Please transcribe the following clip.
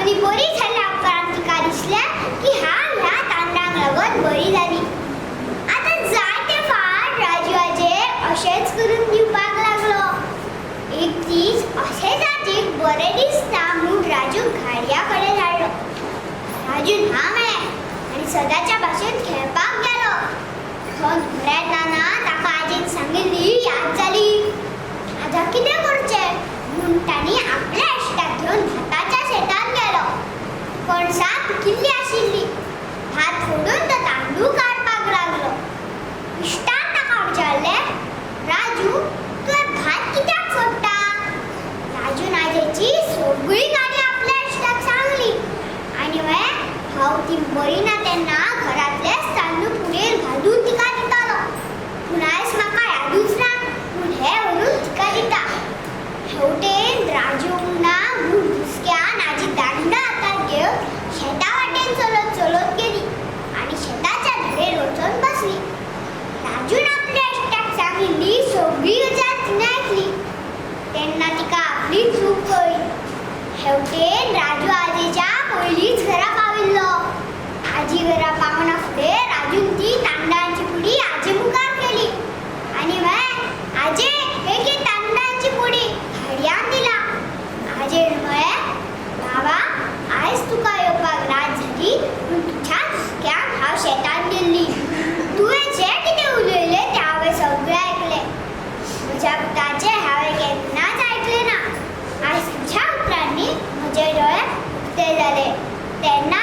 सगळी बरी झाल्या क्रांतिकार दिसल्या की ह्या तांडांक लागून बरी झाली. आता जायते फार राजवाजे अशेच करून दिवपाक लागलो. एक दीस अशें जातीक बरें दिसता म्हूण राजू घाडयाकडे धाडलो. राजून हा म्हळें आनी सदांच्या भाशेन खेळपाक गेलो. खंय घरा येताना ताका आजीन सांगिल्ली याद जाली. आतां कितें करचें म्हूण तांणी आपल्या इश्टाक घेवन भाताच्या शेतान गेलो. कणसां पिकिल्लीं आशिल्लीं. भात फोडून तो तांदूळ काडपाक लागलो. इश्टान ताका विचारलें, राजू तुवें भात कित्याक फोडटा? राजून आजेची सगळी गाडी आपल्या इश्टाक सांगली आनी हांव ती बरी ना तेन्ना घरांतलेच तांदूळ कुडीर घालून तिका दितालो. पूण आयज म्हाका यादूच ना म्हूण हें व्हरून तिका दिता. हेवटेन राजू उरना म्हूण हुस्क्यान आजी दांडा हातांत घेवन शेता वाटेन चलत चलत गेली आनी शेताच्या धडेर वचून बसली. राजून आपल्या इश्टाक सांगिल्ली सगळी गजाल तिणें आयकली. तेन्ना तिका आपली चूक कळ्ळी. हेवटेन राजू आजेच्या पयलींच घरा पाविल्लो. आजी घरा पावना फुडें राजून ती तांदळाची पुडी आजे मुखार केली आनी आजे हे घे तांदळाची पुडी घाडयान दिला. आजेन म्हळें, बाबा आयज तुका येवपाक रात जाली पूण तुज्या हुस्क्यान हांव शेतान गेल्ली. तुवें जें कितें उलयलें तें हांवें सगळें आयकलें. म्हज्या पुताचें हांवें केन्नाच आयकलें ना. आयज तुज्या उतरांनी म्हजे दोळे उक्ते जाले. तेन्ना